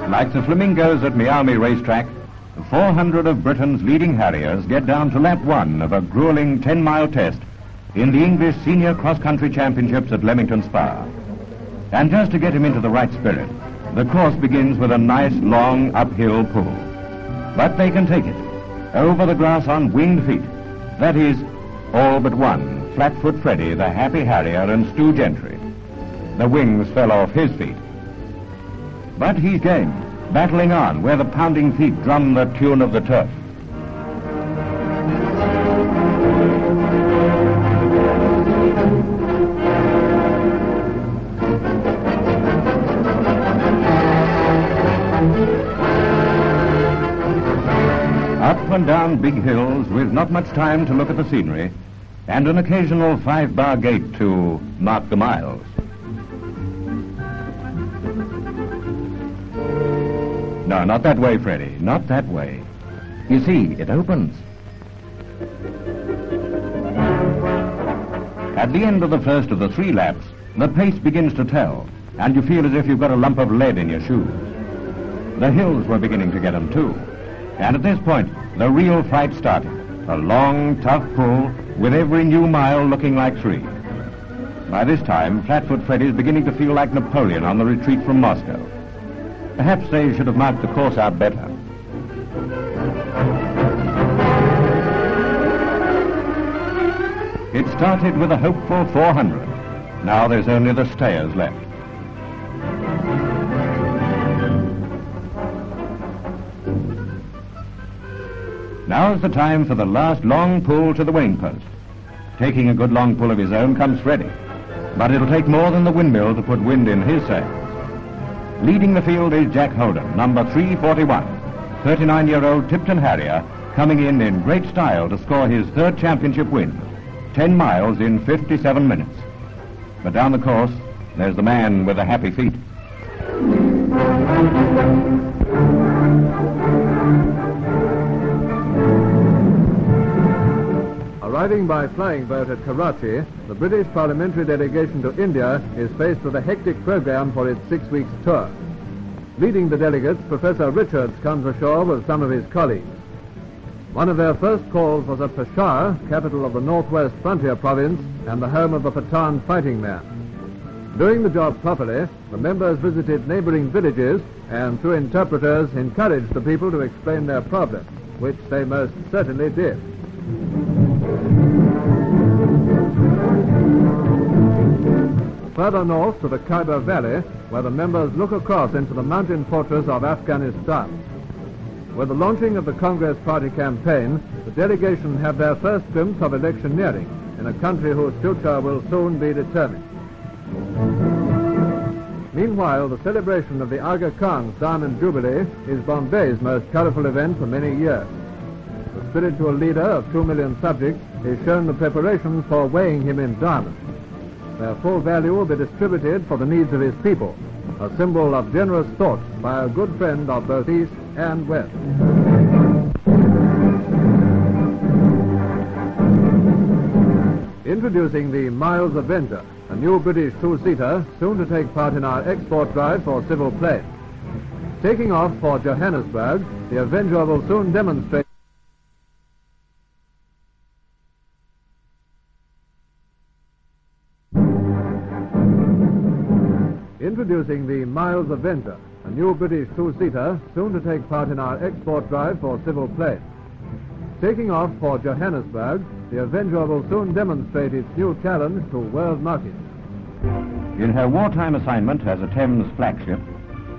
Like the flamingos at Miami Racetrack, 400 of Britain's leading harriers get down to lap one of a grueling 10-mile test in the English Senior Cross-Country Championships at Leamington Spa. And just to get him into the right spirit, the course begins with a nice, long, uphill pull. But they can take it, over the grass on winged feet. That is, all but one, Flatfoot Freddy, the happy harrier, and Stu Gentry. The wings fell off his feet. But he's game, battling on where the pounding feet drum the tune of the turf. Up and down big hills with not much time to look at the scenery, and an occasional 5-bar gate to mark the miles. No, not that way, Freddy. Not that way. You see, it opens. At the end of the first of the 3 laps, the pace begins to tell, and you feel as if you've got a lump of lead in your shoes. The hills were beginning to get them, too. And at this point, the real fight started. A long, tough pull, with every new mile looking like 3. By this time, Flatfoot Freddy's beginning to feel like Napoleon on the retreat from Moscow. Perhaps they should have marked the course out better. It started with a hopeful 400. Now there's only the stayers left. Now's the time for the last long pull to the weighing post. Taking a good long pull of his own comes Freddy. But it'll take more than the windmill to put wind in his sails. Leading the field is Jack Holden, number 341, 39-year-old Tipton Harrier, coming in great style to score his 3rd championship win, 10 miles in 57 minutes. But down the course, there's the man with the happy feet. Arriving by flying boat at Karachi, the British parliamentary delegation to India is faced with a hectic program for its 6-week tour. Leading the delegates, Professor Richards comes ashore with some of his colleagues. One of their first calls was at Peshawar, capital of the Northwest Frontier Province and the home of the Pathan fighting man. Doing the job properly, the members visited neighboring villages and, through interpreters, encouraged the people to explain their problems, which they most certainly did. Further north to the Khyber Valley, where the members look across into the mountain fortress of Afghanistan. With the launching of the Congress Party campaign, the delegation have their first glimpse of electioneering in a country whose future will soon be determined. Meanwhile, the celebration of the Aga Khan's Diamond Jubilee is Bombay's most colorful event for many years. The spiritual leader of 2 million subjects is shown the preparations for weighing him in diamonds. Their full value will be distributed for the needs of his people, a symbol of generous thought by a good friend of both East and West. Introducing the Miles Avenger, a new British 2-seater soon to take part in our export drive for civil planes. Taking off for Johannesburg, the Avenger will soon demonstrate Introducing the Miles Avenger, a new British 2-seater soon to take part in our export drive for civil planes. Taking off for Johannesburg, the Avenger will soon demonstrate its new challenge to world markets. In her wartime assignment as a Thames flagship,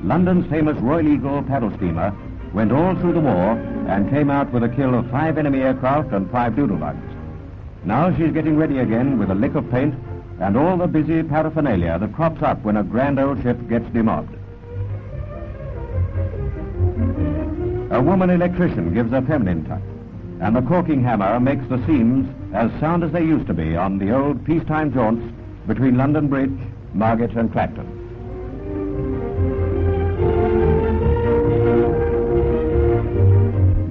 London's famous Royal Eagle paddle steamer went all through the war and came out with a kill of 5 enemy aircraft and 5 doodlebugs. Now she's getting ready again with a lick of paint and all the busy paraphernalia that crops up when a grand old ship gets demobbed. A woman electrician gives a feminine touch, and the caulking hammer makes the seams as sound as they used to be on the old peacetime jaunts between London Bridge, Margate and Clacton.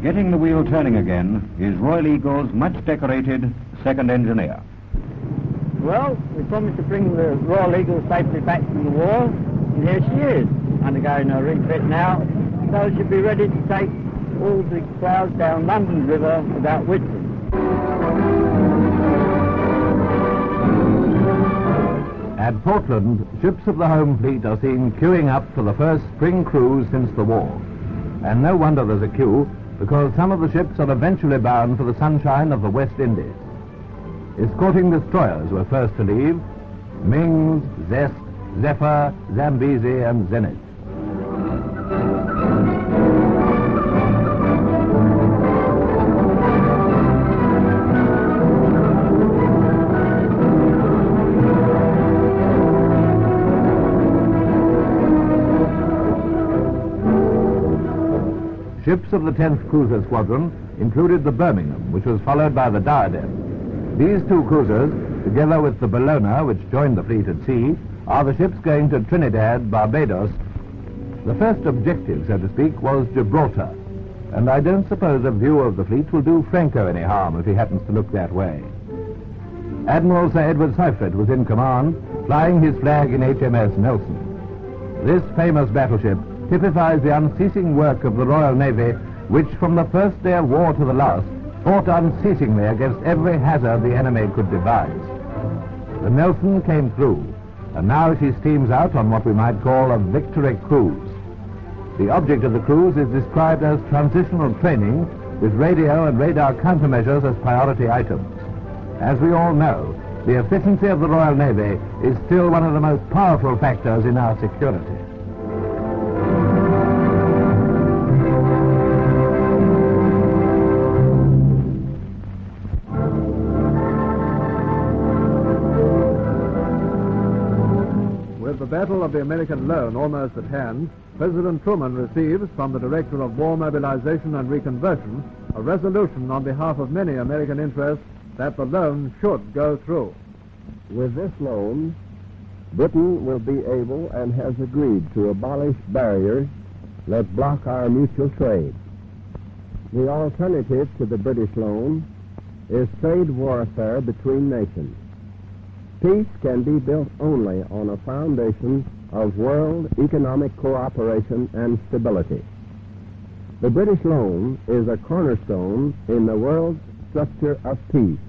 Getting the wheel turning again is Royal Eagle's much decorated second engineer. Well, we promised to bring the Royal Eagle safely back from the war, and here she is, undergoing her refit now, so she'll be ready to take all the crowds down London River without Whitby. At Portland, ships of the home fleet are seen queuing up for the first spring cruise since the war. And no wonder there's a queue, because some of the ships are eventually bound for the sunshine of the West Indies. Escorting destroyers were first to leave: Mings, Zest, Zephyr, Zambesi and Zenith. Ships of the 10th Cruiser Squadron included the Birmingham, which was followed by the Diadem. These two cruisers, together with the Bellona, which joined the fleet at sea, are the ships going to Trinidad, Barbados. The first objective, so to speak, was Gibraltar, and I don't suppose a view of the fleet will do Franco any harm if he happens to look that way. Admiral Sir Edward Seifert was in command, flying his flag in HMS Nelson. This famous battleship typifies the unceasing work of the Royal Navy, which from the first day of war to the last fought unceasingly against every hazard the enemy could devise. The Nelson came through, and now she steams out on what we might call a victory cruise. The object of the cruise is described as transitional training, with radio and radar countermeasures as priority items. As we all know, the efficiency of the Royal Navy is still one of the most powerful factors in our security. With the Battle of the American Loan almost at hand, President Truman receives from the Director of War Mobilization and Reconversion a resolution on behalf of many American interests that the loan should go through. With this loan, Britain will be able and has agreed to abolish barriers that block our mutual trade. The alternative to the British loan is trade warfare between nations. Peace can be built only on a foundation of world economic cooperation and stability. The British loan is a cornerstone in the world's structure of peace.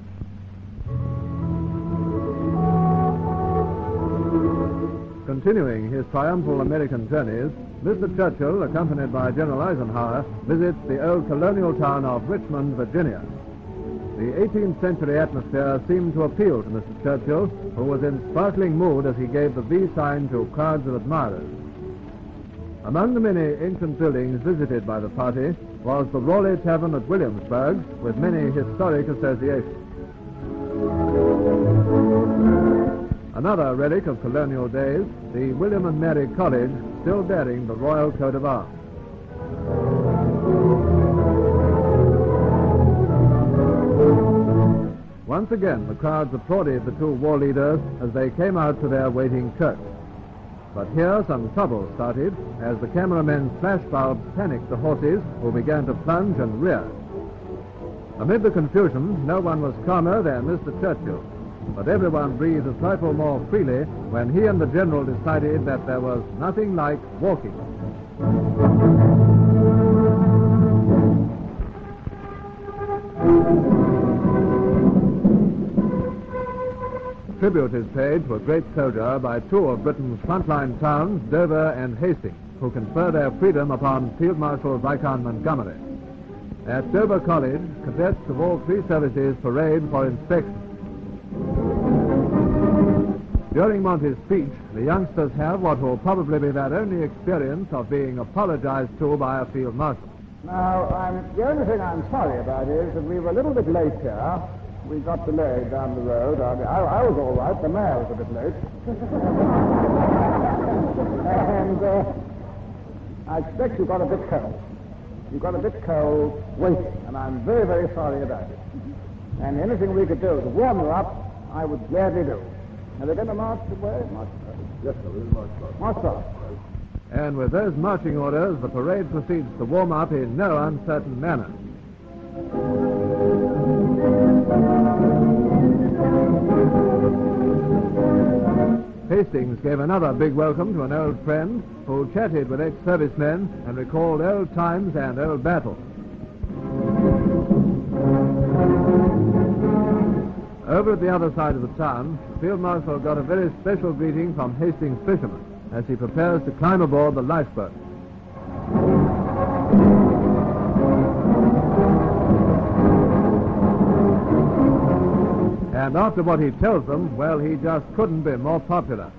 Continuing his triumphal American journeys, Mr. Churchill, accompanied by General Eisenhower, visits the old colonial town of Richmond, Virginia. The 18th century atmosphere seemed to appeal to Mr. Churchill, who was in sparkling mood as he gave the V sign to crowds of admirers. Among the many ancient buildings visited by the party was the Raleigh Tavern at Williamsburg, with many historic associations. Another relic of colonial days, the William and Mary College, still bearing the royal coat of arms. Once again, the crowds applauded the two war leaders as they came out to their waiting coach. But here some trouble started as the cameramen's flashbulbs panicked the horses, who began to plunge and rear. Amid the confusion, no one was calmer than Mr. Churchill, but everyone breathed a trifle more freely when he and the general decided that there was nothing like walking. Tribute is paid to a great soldier by two of Britain's frontline towns, Dover and Hastings, who confer their freedom upon Field Marshal Viscount Montgomery. At Dover College, cadets of all three services parade for inspection. During Monty's speech, the youngsters have what will probably be their only experience of being apologized to by a field marshal. Now, the only thing I'm sorry about is that we were a little bit late here. We got delayed down the road. I was all right. The mayor was a bit late. And I expect you got a bit cold. You got a bit cold waiting, and I'm very, very sorry about it. And anything we could do to warm you up, I would gladly do. Are they going to march away? March first. Yes, sir. We'll march first. March first. And with those marching orders, the parade proceeds to warm up in no uncertain manner. Hastings gave another big welcome to an old friend who chatted with ex-servicemen and recalled old times and old battles. Over at the other side of the town, the Field Marshal got a very special greeting from Hastings' fisherman as he prepares to climb aboard the lifeboat. And after what he tells them, well, he just couldn't be more popular.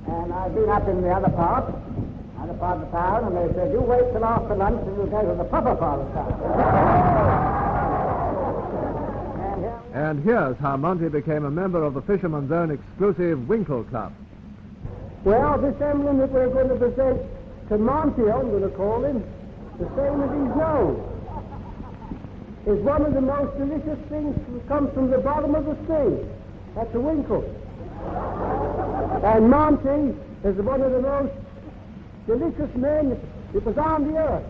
And I've been up in the other part of the town, and they said, you wait till after lunch and you'll go to the proper part of town. And here's how Monty became a member of the Fisherman's Own exclusive Winkle Club. Well, this emblem that we're going to present to Monty, I'm going to call him, the same as he's known, is one of the most delicious things that comes from the bottom of the sea. That's a winkle. And Monty is one of the most delicious men that was on the earth.